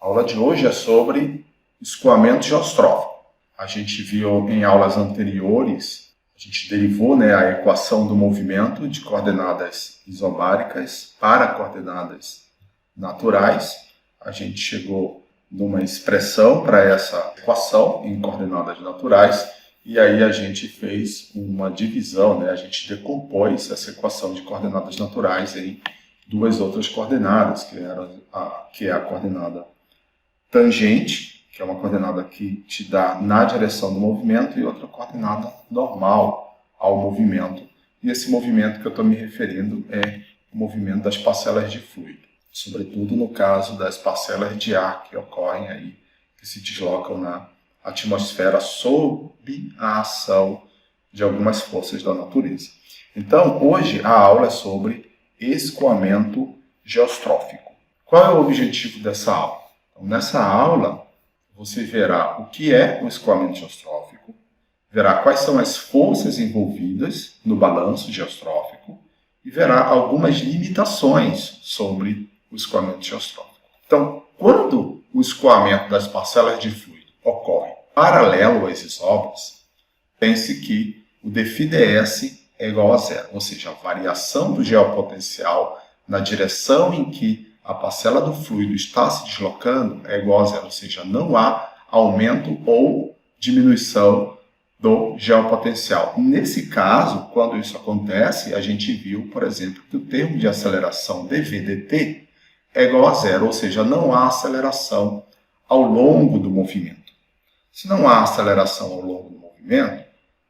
A aula de hoje é sobre escoamento geostrófico. A gente viu em aulas anteriores, a gente derivou a equação do movimento de coordenadas isobáricas para coordenadas naturais. A gente chegou numa expressão para essa equação em coordenadas naturais e aí a gente fez uma divisão, a gente decompôs essa equação de coordenadas naturais em duas outras coordenadas, que é a coordenada tangente, que é uma coordenada que te dá na direção do movimento, e outra coordenada normal ao movimento. E esse movimento que eu estou me referindo é o movimento das parcelas de fluido, sobretudo no caso das parcelas de ar que ocorrem aí, que se deslocam na atmosfera sob a ação de algumas forças da natureza. Então, hoje a aula é sobre escoamento geostrófico. Qual é o objetivo dessa aula? Então, nessa aula, você verá o que é o escoamento geostrófico, verá quais são as forças envolvidas no balanço geostrófico e verá algumas limitações sobre o escoamento geostrófico. Então, quando o escoamento das parcelas de fluido ocorre paralelo às isóbaras, pense que o dφds é igual a zero, ou seja, a variação do geopotencial na direção em que a parcela do fluido está se deslocando é igual a zero, ou seja, não há aumento ou diminuição do geopotencial. Nesse caso, quando isso acontece, a gente viu, por exemplo, que o termo de aceleração dv/dt é igual a zero, ou seja, não há aceleração ao longo do movimento. Se não há aceleração ao longo do movimento,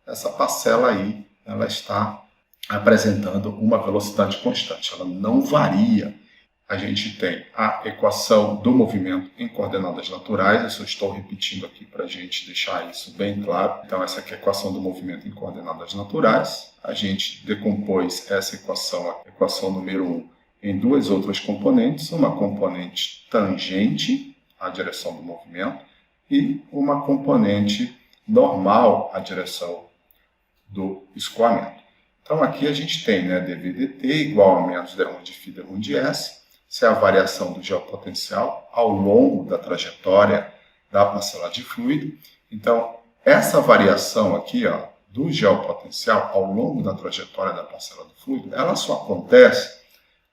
essa parcela aí ela está apresentando uma velocidade constante, ela não varia. A gente tem a equação do movimento em coordenadas naturais, eu só estou repetindo aqui para a gente deixar isso bem claro. Então, essa aqui é a equação do movimento em coordenadas naturais. A gente decompôs essa equação, a equação número 1, em duas outras componentes, uma componente tangente à direção do movimento e uma componente normal à direção do escoamento. Então, aqui a gente tem dv/dt igual a menos d1 de φ d1 de s, isso é a variação do geopotencial ao longo da trajetória da parcela de fluido. Então, essa variação aqui do geopotencial ao longo da trajetória da parcela do fluido, ela só acontece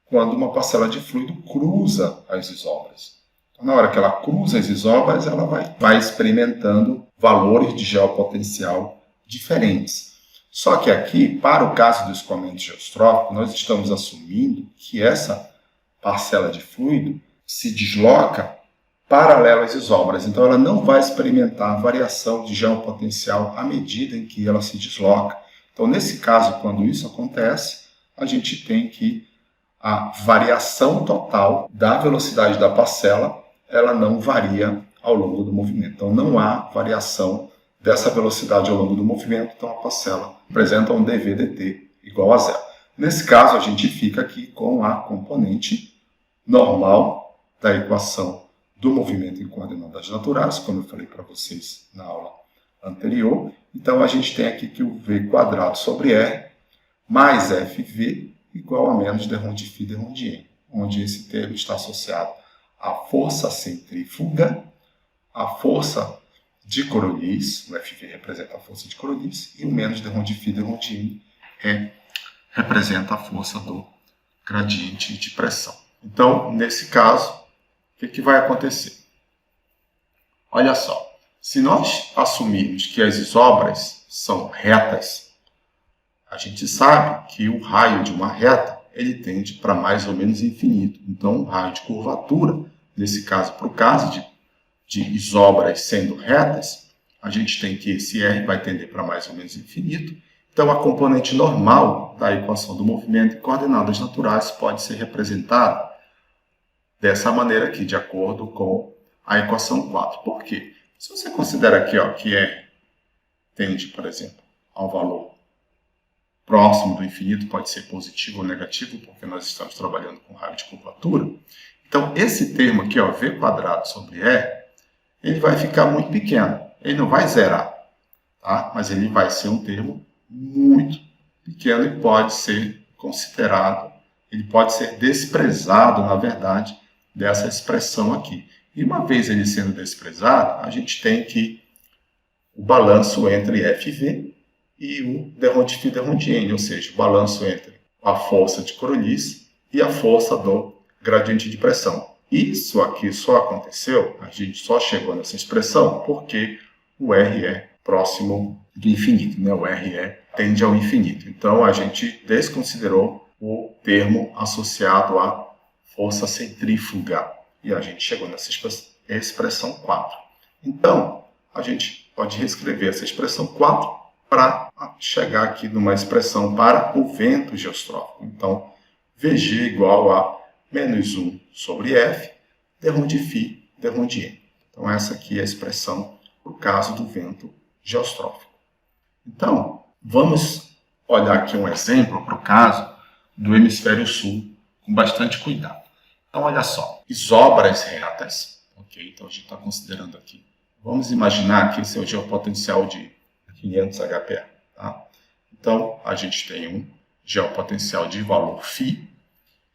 quando uma parcela de fluido cruza as isóbaras. Então, na hora que ela cruza as isóbaras, ela vai experimentando valores de geopotencial diferentes. Só que aqui, para o caso do escoamento geostrófico, nós estamos assumindo que essa parcela de fluido se desloca paralelo às isóbaras. Então, ela não vai experimentar variação de geopotencial à medida em que ela se desloca. Então, nesse caso, quando isso acontece, a gente tem que a variação total da velocidade da parcela, ela não varia ao longo do movimento. Então, não há variação dessa velocidade ao longo do movimento, então a parcela apresenta um dv/dt igual a zero. Nesse caso, a gente fica aqui com a componente normal da equação do movimento em coordenadas naturais, como eu falei para vocês na aula anterior. Então, a gente tem aqui que o v quadrado sobre r mais fv igual a menos d1 de φ d1 de n, onde esse termo está associado à força centrífuga, à força de Coriolis, o FV representa a força de Coriolis, e o menos d1 de φ d1 de n representa a força do gradiente de pressão. Então, nesse caso, o que vai acontecer? Olha só, se nós assumirmos que as isóbaras são retas, a gente sabe que o raio de uma reta ele tende para mais ou menos infinito. Então, o raio de curvatura, nesse caso, para o caso de isóbaras sendo retas, a gente tem que esse R vai tender para mais ou menos infinito. Então, a componente normal da equação do movimento em coordenadas naturais pode ser representada dessa maneira aqui, de acordo com a equação 4. Por quê? Se você considera aqui que R tende, por exemplo, a um valor próximo do infinito, pode ser positivo ou negativo, porque nós estamos trabalhando com raio de curvatura. Então, esse termo aqui, v quadrado sobre R, ele vai ficar muito pequeno. Ele não vai zerar, tá? Mas ele vai ser um termo muito pequeno e pode ser considerado, ele pode ser desprezado, na verdade, dessa expressão aqui. E uma vez ele sendo desprezado, a gente tem que o balanço entre FV e o de Rondifie de Rondienne, ou seja, o balanço entre a força de Coriolis e a força do gradiente de pressão. Isso aqui só aconteceu, a gente só chegou nessa expressão, porque o R é próximo do infinito, né? O R tende ao infinito. Então, a gente desconsiderou o termo associado à força centrífuga. E a gente chegou nessa expressão 4. Então, a gente pode reescrever essa expressão 4 para chegar aqui numa expressão para o vento geostrófico. Então, VG igual a menos 1 sobre F de Rondifie de Rondienne. Então, essa aqui é a expressão para o caso do vento geostrófico. Então, vamos olhar aqui um exemplo para o caso do hemisfério sul, com bastante cuidado. Então, olha só, isobras retas, ok? Então, a gente está considerando aqui. Vamos imaginar que esse é o geopotencial de 500 HPa, tá? Então, a gente tem um geopotencial de valor φ,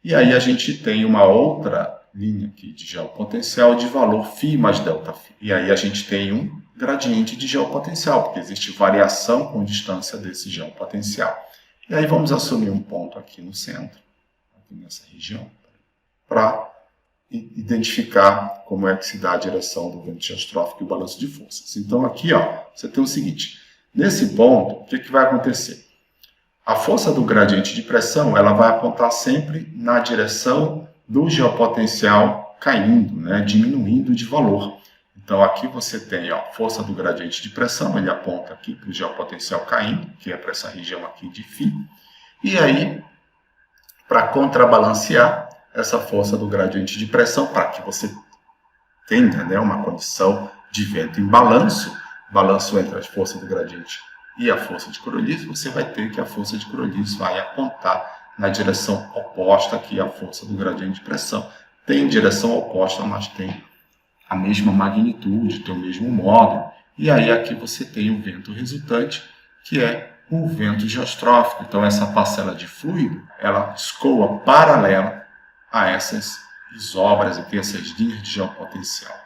e aí a gente tem uma outra linha aqui de geopotencial de valor φ mais ΔΦ. E aí a gente tem um gradiente de geopotencial, porque existe variação com distância desse geopotencial. E aí vamos assumir um ponto aqui no centro, aqui nessa região, para identificar como é que se dá a direção do vento geostrófico e o balanço de forças. Então aqui, ó, você tem o seguinte, nesse ponto, o que vai acontecer? A força do gradiente de pressão ela vai apontar sempre na direção do geopotencial caindo, né, diminuindo de valor. Então aqui você tem a força do gradiente de pressão, ele aponta aqui para o geopotencial caindo, que é para essa região aqui de φ. E aí, para contrabalancear essa força do gradiente de pressão, para que você tenha, né, uma condição de vento em balanço entre a força do gradiente e a força de Coriolis, você vai ter que a força de Coriolis vai apontar na direção oposta aqui à força do gradiente de pressão. Tem direção oposta, mas tem a mesma magnitude, tem o mesmo módulo. E aí aqui você tem o vento resultante, que é o vento geostrófico. Então essa parcela de fluido, ela escoa paralela a essas isobras aqui, essas linhas de geopotencial.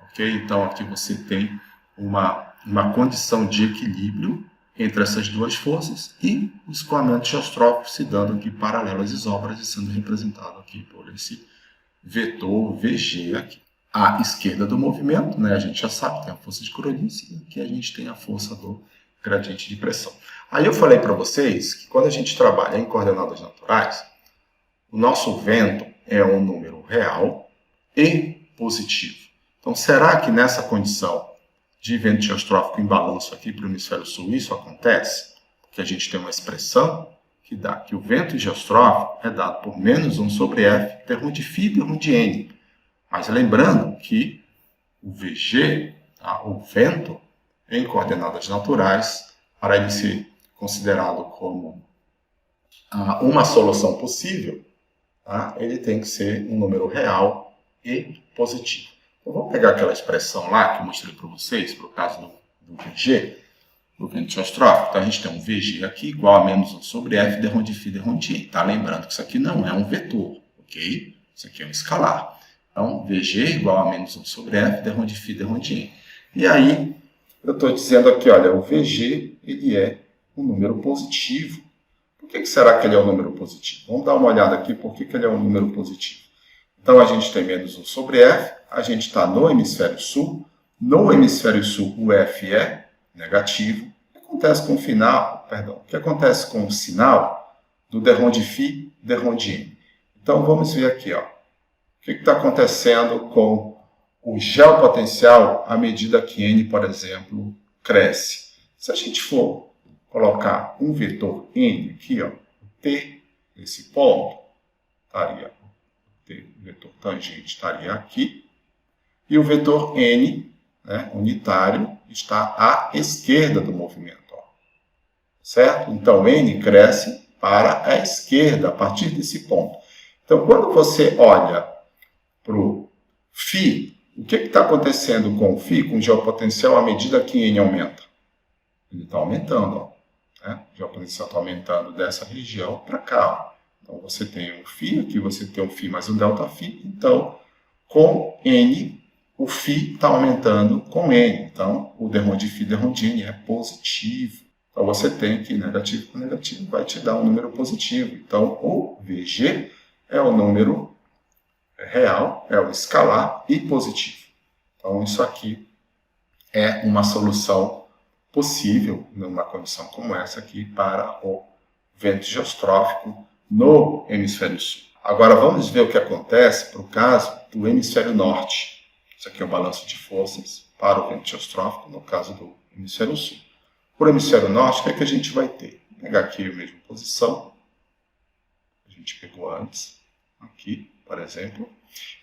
Ok? Então aqui você tem uma condição de equilíbrio entre essas duas forças e o escoamento geostrófico se dando aqui paralelo às isobras e sendo representado aqui por esse vetor VG aqui. À esquerda do movimento, né, a gente já sabe, tem a força de Coriolis e aqui a gente tem a força do gradiente de pressão. Aí eu falei para vocês que quando a gente trabalha em coordenadas naturais, o nosso vento é um número real e positivo. Então, será que nessa condição de vento geostrófico em balanço aqui para o hemisfério sul isso acontece? Porque a gente tem uma expressão que dá que o vento geostrófico é dado por menos 1 sobre F de Rondifie de Rondienne. Mas lembrando que o VG, tá, o vento, em coordenadas naturais, para ele ser considerado como uma solução possível, tá, ele tem que ser um número real e positivo. Então, vamos pegar aquela expressão lá que eu mostrei para vocês, para o caso do VG, do vento geostrófico. Então, a gente tem um VG aqui igual a menos 1 sobre F de Rondifie de Rondienne. Tá? Lembrando que isso aqui não é um vetor, ok? Isso aqui é um escalar. Então, VG igual a menos 1 sobre F de Rondifie de Rondienne. E aí, eu estou dizendo aqui, olha, o VG ele é um número positivo. Por que será que ele é um número positivo? Vamos dar uma olhada aqui por que ele é um número positivo. Então, a gente tem menos 1 sobre F, a gente está no hemisfério sul. No hemisfério sul, o F é negativo. O que acontece com o final? Perdão, o que acontece com o sinal do de Rondifie de Rondienne? Então, vamos ver aqui, ó. O que está acontecendo com o geopotencial à medida que N, por exemplo, cresce? Se a gente for colocar um vetor N aqui, ó, T, nesse ponto, estaria, o T, vetor tangente, estaria aqui, e o vetor N, né, unitário, está à esquerda do movimento. Ó, certo? Então, N cresce para a esquerda, a partir desse ponto. Então, quando você olha para o φ, o que está acontecendo com o φ, com o geopotencial, à medida que N aumenta? Ele está aumentando, ó, né? O geopotencial está aumentando dessa região para cá. Ó. Então, você tem um φ, aqui você tem um φ mais um ΔΦ. Então, com N, o φ está aumentando com N. Então, o derrom de φ derrom de N é positivo. Então, você tem que negativo com negativo vai te dar um número positivo. Então, o VG é o número real, é o escalar e positivo. Então, isso aqui é uma solução possível numa condição como essa aqui para o vento geostrófico no hemisfério sul. Agora vamos ver o que acontece para o caso do hemisfério norte. Isso aqui é o balanço de forças para o vento geostrófico no caso do hemisfério sul. Por hemisfério norte, o que é que a gente vai ter? Vou pegar aqui a mesma posição que a gente pegou antes, aqui, por exemplo.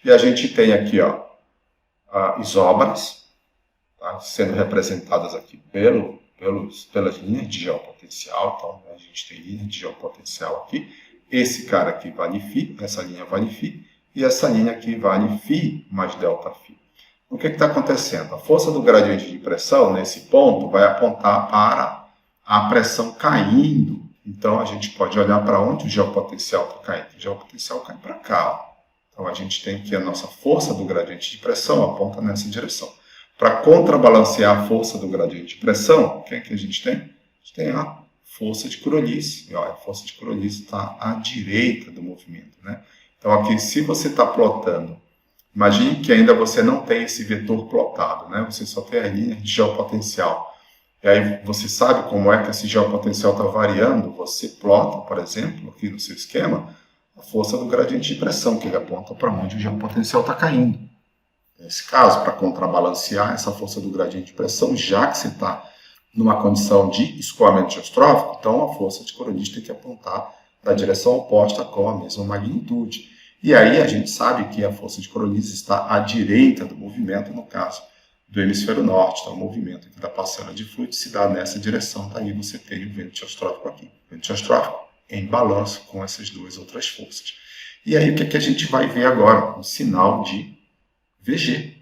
E a gente tem aqui, ó, isóbaras, tá, sendo representadas aqui pelas linhas de geopotencial. Então, a gente tem linha de geopotencial aqui. Esse cara aqui vale φ, essa linha vale φ, e essa linha aqui vale φ mais ΔΦ. O que está acontecendo? A força do gradiente de pressão, nesse ponto, vai apontar para a pressão caindo. Então, a gente pode olhar para onde o geopotencial está caindo. O geopotencial cai para cá. Ó. Então, a gente tem que a nossa força do gradiente de pressão aponta nessa direção. Para contrabalancear a força do gradiente de pressão, o que é que a gente tem? A gente tem a força de Coriolis. E, ó, a força de Coriolis está à direita do movimento. Né? Então, aqui, se você está plotando, imagine que ainda você não tem esse vetor plotado, né? Você só tem a linha de geopotencial. E aí você sabe como é que esse geopotencial está variando. Você plota, por exemplo, aqui no seu esquema, a força do gradiente de pressão, que ele aponta para onde o geopotencial está caindo. Nesse caso, para contrabalancear essa força do gradiente de pressão, já que você está numa condição de escoamento geostrófico, então a força de Coriolis tem que apontar na direção oposta com a mesma magnitude. E aí a gente sabe que a força de Coriolis está à direita do movimento, no caso do hemisfério norte. Então, o movimento aqui da parcela de fluido se dá nessa direção, daí você tem o vento geostrófico aqui. O vento geostrófico em balanço com essas duas outras forças. E aí o que, é que a gente vai ver agora? Um sinal de VG.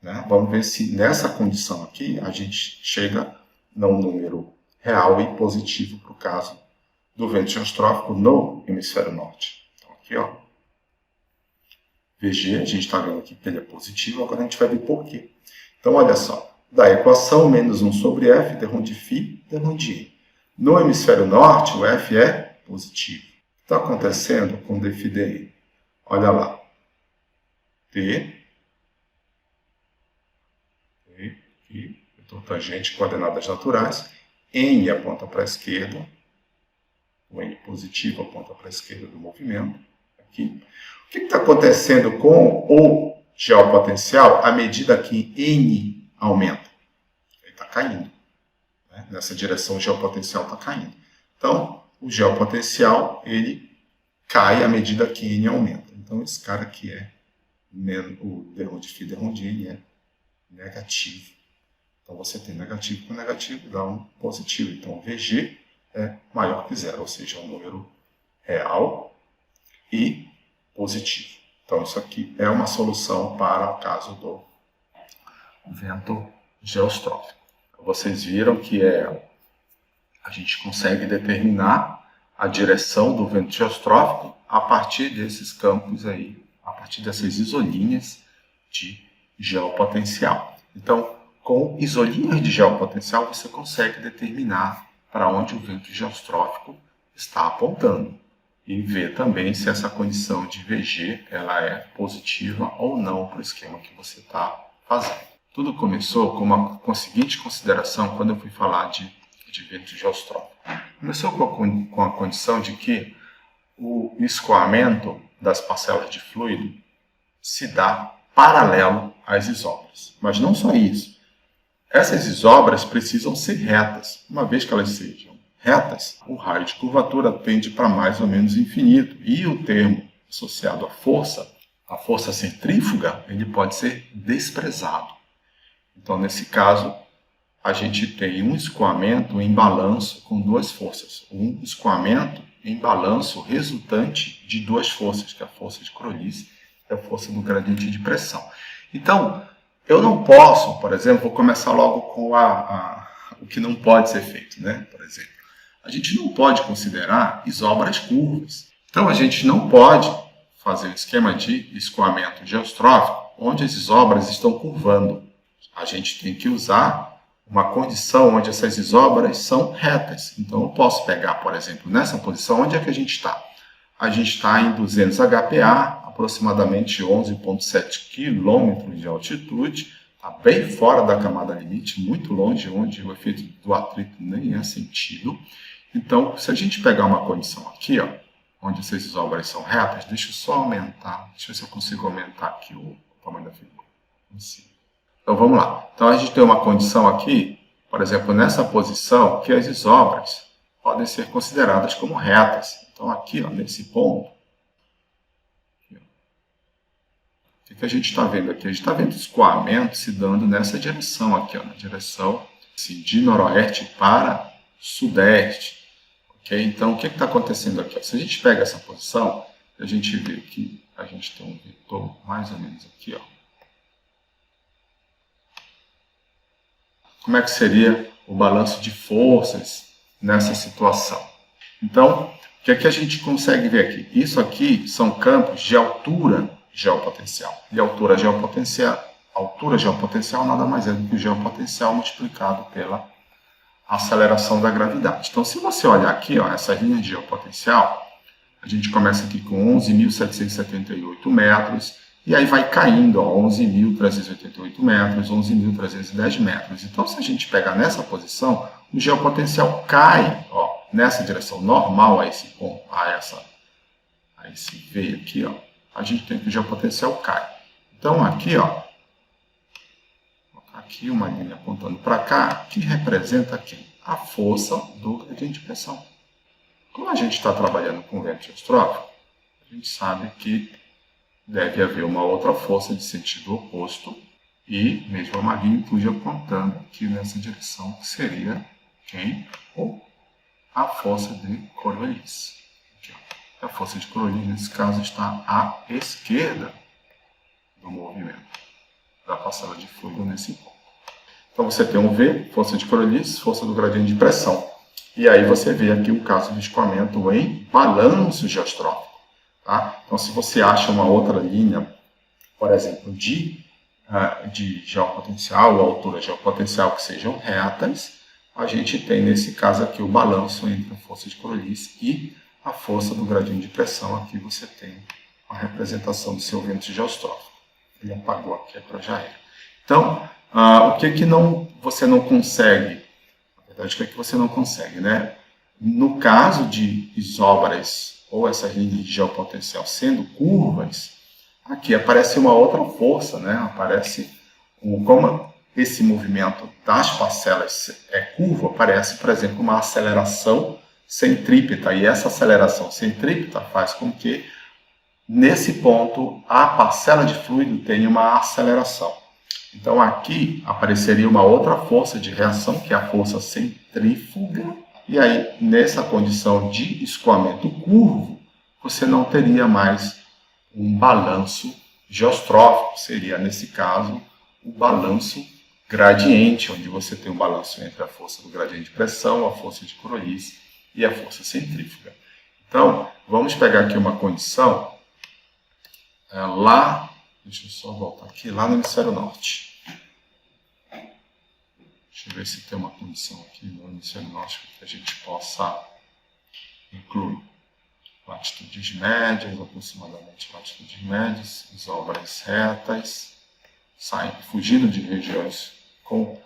Né? Vamos ver se nessa condição aqui a gente chega num número real e positivo para o caso do vento geostrófico no hemisfério norte. Então, aqui, ó. VG, a gente está vendo aqui que ele é positivo, agora a gente vai ver por quê. Então, olha só, da equação menos 1 sobre F, derrom de φ, derrom de E. No hemisfério norte, o F é positivo. O que está acontecendo com dφ dE? Olha lá. T, aqui, vetor tangente, coordenadas naturais, N aponta para a esquerda, o N positivo aponta para a esquerda do movimento, aqui. O que está acontecendo com o geopotencial à medida que N aumenta? Ele está caindo. Né? Nessa direção o geopotencial está caindo. Então, o geopotencial ele cai à medida que N aumenta. Então, esse cara aqui é o derrom de φ, derrom de N é negativo. Então, você tem negativo com negativo, dá um positivo. Então, VG é maior que zero, ou seja, um número real e positivo. Então, isso aqui é uma solução para o caso do vento geostrófico. Vocês viram que a gente consegue determinar a direção do vento geostrófico a partir desses campos aí, a partir dessas isolinhas de geopotencial. Então, com isolinhas de geopotencial, você consegue determinar para onde o vento geostrófico está apontando e ver também se essa condição de VG ela é positiva ou não para o esquema que você está fazendo. Tudo começou com a seguinte consideração quando eu fui falar de vento geostrófico. Começou com a condição de que o escoamento das parcelas de fluido se dá paralelo às isóbaras. Mas não só isso. Essas isóbaras precisam ser retas. Uma vez que elas sejam retas, o raio de curvatura tende para mais ou menos infinito. E o termo associado à força centrífuga, ele pode ser desprezado. Então, nesse caso, a gente tem um escoamento em balanço com duas forças. Um escoamento em balanço resultante de duas forças, que é a força de Coriolis e a força do gradiente de pressão. Então, eu não posso, por exemplo, vou começar logo com o que não pode ser feito, né? Por exemplo, a gente não pode considerar isóbaras curvas. Então, a gente não pode fazer um esquema de escoamento geostrófico onde as isobras estão curvando. A gente tem que usar uma condição onde essas isobras são retas. Então, eu posso pegar, por exemplo, nessa posição, onde é que a gente está? A gente está em 200 HPA, aproximadamente 11,7 km de altitude, está bem fora da camada limite, muito longe, onde o efeito do atrito nem é sentido. Então, se a gente pegar uma condição aqui, ó, onde essas isobras são retas, deixa eu só aumentar, deixa eu ver se eu consigo aumentar aqui o tamanho da figura. Então, vamos lá. Então, a gente tem uma condição aqui, por exemplo, nessa posição, que as isobras podem ser consideradas como retas. Então, aqui, ó, nesse ponto, o que a gente está vendo aqui? A gente está vendo o escoamento se dando nessa direção aqui, ó, na direção assim, de noroeste para sudeste. Okay? Então, o que está acontecendo aqui? Se a gente pega essa posição, a gente vê que a gente tem um vetor mais ou menos aqui, ó. Como é que seria o balanço de forças nessa situação? Então, o que é que a gente consegue ver aqui? Isso aqui são campos de altura geopotencial. E altura geopotencial nada mais é do que o geopotencial multiplicado pela aceleração da gravidade. Então, se você olhar aqui, ó, essa linha de geopotencial, a gente começa aqui com 11.778 metros, e aí vai caindo, ó, 11.388 metros, 11.310 metros. Então, se a gente pegar nessa posição, o geopotencial cai, ó, nessa direção normal a esse ponto, a esse V aqui, ó, a gente tem que o geopotencial cai. Então, aqui, ó, aqui uma linha apontando para cá, que representa aqui a força do gradiente de pressão. Como a gente está trabalhando com vento geostrófico, a gente sabe que deve haver uma outra força de sentido oposto e mesmo a magnitude apontando aqui nessa direção, que seria quem? A força de Coriolis. A força de Coriolis, nesse caso, está à esquerda do movimento da passada de fluido nesse ponto. Então, você tem um V, força de Coriolis, força do gradiente de pressão. E aí você vê aqui o caso de escoamento em balanço geostrófico. Tá? Então, se você acha uma outra linha, por exemplo, de geopotencial ou altura geopotencial que sejam retas, a gente tem, nesse caso aqui, o balanço entre a força de Coriolis e a força do gradiente de pressão. Aqui você tem a representação do seu vento geostrófico. Ele apagou aqui, agora já era. Então, o que você não consegue? Na verdade, o que você não consegue, né? No caso de isobras ou essas linhas de geopotencial sendo curvas, aqui aparece uma outra força, né? Aparece, como esse movimento das parcelas é curvo, aparece, por exemplo, uma aceleração centrípeta, e essa aceleração centrípeta faz com que, nesse ponto, a parcela de fluido tenha uma aceleração. Então, aqui apareceria uma outra força de reação, que é a força centrífuga, e aí, nessa condição de escoamento curvo, você não teria mais um balanço geostrófico, seria, nesse caso, o balanço gradiente, onde você tem um balanço entre a força do gradiente de pressão, a força de Coriolis e a força centrífuga. Então, vamos pegar aqui uma condição lá, deixa eu só voltar aqui, lá no hemisfério norte. Deixa eu ver se tem uma condição aqui no hemisfério norte que a gente possa incluir. Latitudes médias, aproximadamente latitudes médias, isobras retas, fugindo de regiões com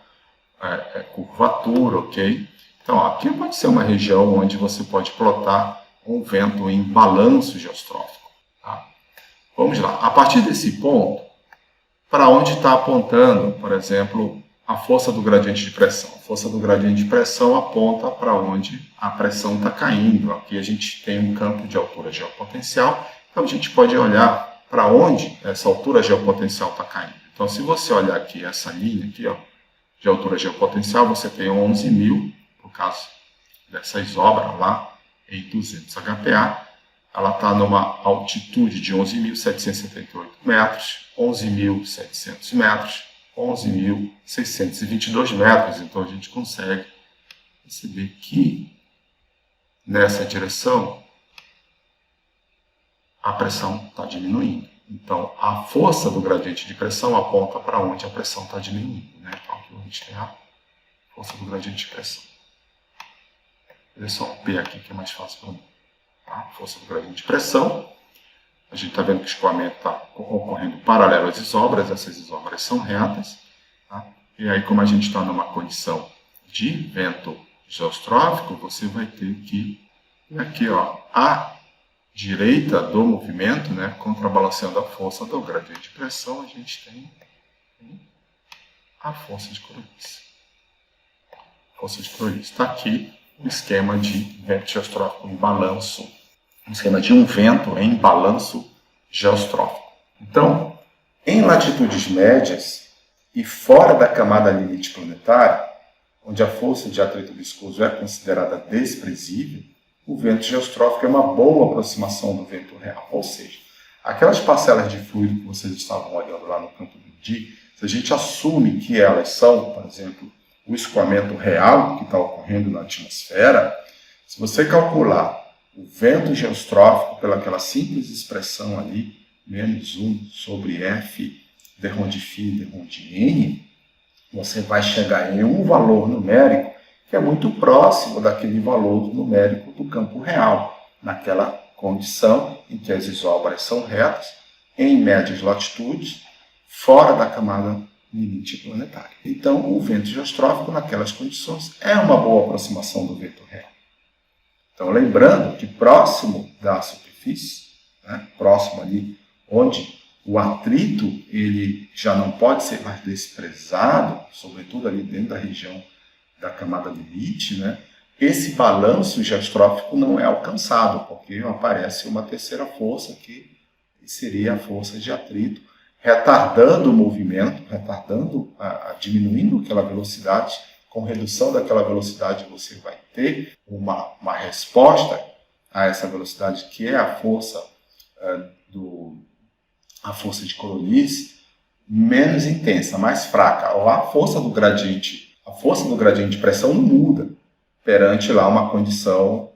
curvatura, ok? Então, aqui pode ser uma região onde você pode plotar um vento em balanço geostrófico. Tá? Vamos lá. A partir desse ponto, para onde está apontando, por exemplo, a força do gradiente de pressão? A força do gradiente de pressão aponta para onde a pressão está caindo. Aqui a gente tem um campo de altura geopotencial, então a gente pode olhar para onde essa altura geopotencial está caindo. Então, se você olhar aqui essa linha aqui, ó, de altura geopotencial, você tem 11.000, no caso dessa isobra lá, em 200 HPA, ela está numa altitude de 11.778 metros, 11.700 metros, 11.622 metros. Então, a gente consegue perceber que, nessa direção, a pressão está diminuindo. Então, a força do gradiente de pressão aponta para onde a pressão está diminuindo, né? Então, aqui a gente tem a força do gradiente de pressão. Vou fazer só um P aqui que é mais fácil para mim. Tá? Força do gradiente de pressão. A gente está vendo que o escoamento está ocorrendo paralelo às isobras, essas isobras são retas. Tá? E aí, como a gente está numa condição de vento geostrófico, você vai ter que, aqui, ó, a direita do movimento, né, contrabalanceando a força do gradiente de pressão, a gente tem a força de Coriolis. Força de Coriolis. Está aqui o esquema de vento geostrófico em balanço, um esquema de um vento em balanço geostrófico. Então, em latitudes médias e fora da camada limite planetária, onde a força de atrito viscoso é considerada desprezível, o vento geostrófico é uma boa aproximação do vento real. Ou seja, aquelas parcelas de fluido que vocês estavam olhando lá no campo do Di, se a gente assume que elas são, por exemplo, o escoamento real que está ocorrendo na atmosfera, se você calcular o vento geostrófico pelaquela simples expressão ali, menos 1 sobre F d rho de φ d rho de N, você vai chegar em um valor numérico que é muito próximo daquele valor numérico do campo real, naquela condição em que as isobras são retas, em médias latitudes, fora da camada limite planetária. Então, o vento geostrófico, naquelas condições, é uma boa aproximação do vento real. Então, lembrando que próximo da superfície, né, próximo ali onde o atrito ele já não pode ser mais desprezado, sobretudo ali dentro da região da camada limite, né, esse balanço geostrófico não é alcançado, porque aparece uma terceira força que seria a força de atrito, retardando o movimento, diminuindo aquela velocidade. Com redução daquela velocidade você vai ter uma resposta a essa velocidade, que é a força a força de Coriolis, menos intensa, mais fraca. Ou a força do gradiente de pressão não muda perante lá uma condição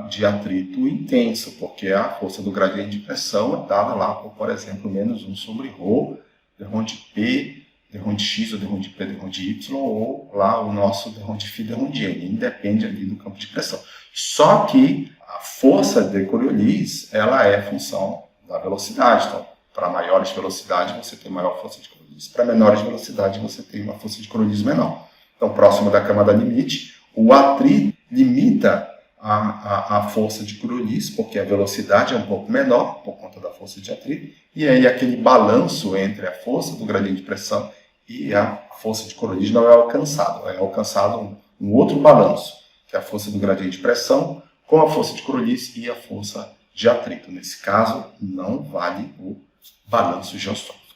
de atrito intenso, porque a força do gradiente de pressão é dada lá por exemplo, menos 1 sobre ρ, d rho de P, d rho de x, ou d rho de P, d rho de y, ou lá o nosso d rho de φ, d rho de N, independe ali do campo de pressão. Só que a força de Coriolis, ela é função da velocidade. Então, para maiores velocidades, você tem maior força de Coriolis. Para menores velocidades, você tem uma força de Coriolis menor. Então, próximo da camada limite, o atrito limita a força de Coriolis, porque a velocidade é um pouco menor, por conta da força de atrito, e aí aquele balanço entre a força do gradiente de pressão e a força de Coriolis não é alcançado. É alcançado um outro balanço, que é a força do gradiente de pressão com a força de Coriolis e a força de atrito. Nesse caso, não vale o balanço geostrófico.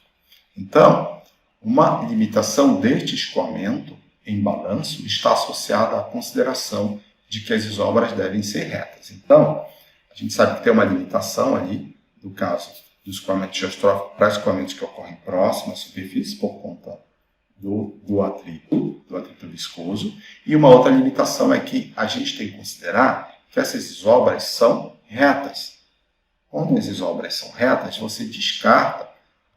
Então, uma limitação deste escoamento em balanço está associada à consideração de que as isobras devem ser retas. Então, a gente sabe que tem uma limitação ali, no caso do escoamento geostrófico, para escoamentos que ocorrem próximo à superfície, por conta do atrito viscoso. E uma outra limitação é que a gente tem que considerar que essas isobras são retas. Quando as isobras são retas, você descarta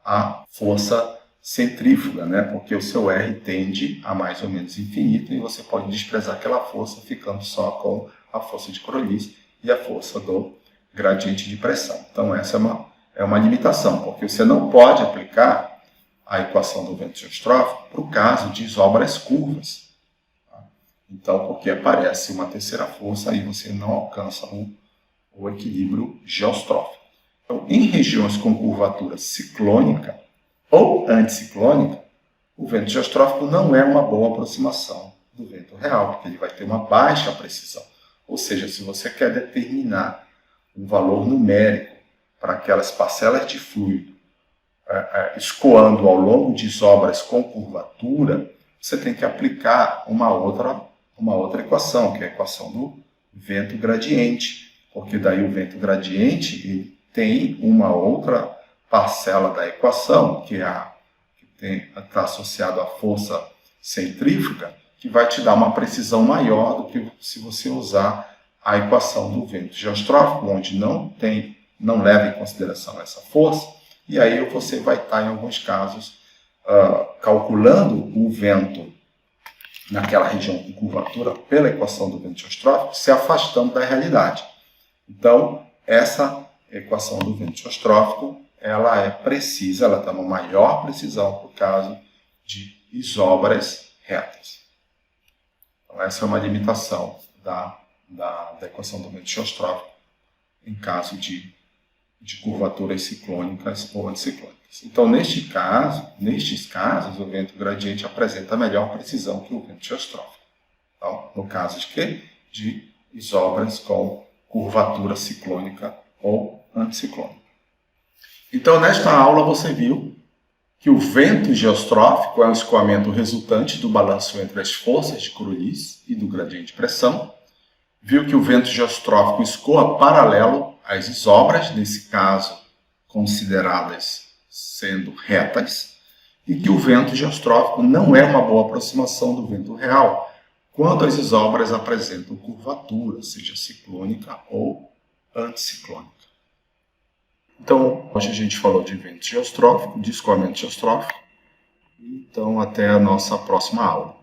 a força centrífuga, né? Porque o seu R tende a mais ou menos infinito e você pode desprezar aquela força ficando só com a força de Coriolis e a força do gradiente de pressão. Então essa é uma limitação, porque você não pode aplicar a equação do vento geostrófico para o caso de isobras curvas. Tá? Então, porque aparece uma terceira força, aí você não alcança o equilíbrio geostrófico. Então, em regiões com curvatura ciclônica ou anticiclônica, o vento geostrófico não é uma boa aproximação do vento real, porque ele vai ter uma baixa precisão. Ou seja, se você quer determinar um valor numérico para aquelas parcelas de fluido escoando ao longo de isobras com curvatura, você tem que aplicar uma outra equação, que é a equação do vento gradiente, porque daí o vento gradiente ele tem uma outra parcela da equação, que está associado à força centrífuga, que vai te dar uma precisão maior do que se você usar a equação do vento geostrófico, onde não leva em consideração essa força, e aí você vai estar, em alguns casos, calculando o vento naquela região com curvatura pela equação do vento geostrófico, se afastando da realidade. Então, essa equação do vento geostrófico, ela é precisa, ela dá uma maior precisão para o caso de isobras retas. Então, essa é uma limitação da equação do vento geostrófico em caso de curvaturas ciclônicas ou anticiclônicas. Então, nestes casos, o vento gradiente apresenta melhor precisão que o vento geostrófico. Então, no caso de quê? De isobras com curvatura ciclônica ou anticiclônica. Então, nesta aula você viu que o vento geostrófico é um escoamento resultante do balanço entre as forças de Coriolis e do gradiente de pressão. Viu que o vento geostrófico escoa paralelo às isobras, nesse caso consideradas sendo retas, e que o vento geostrófico não é uma boa aproximação do vento real quando as isobras apresentam curvatura, seja ciclônica ou anticiclônica. Então, hoje a gente falou de vento geostrófico, de escoamento geostrófico. Então, até a nossa próxima aula.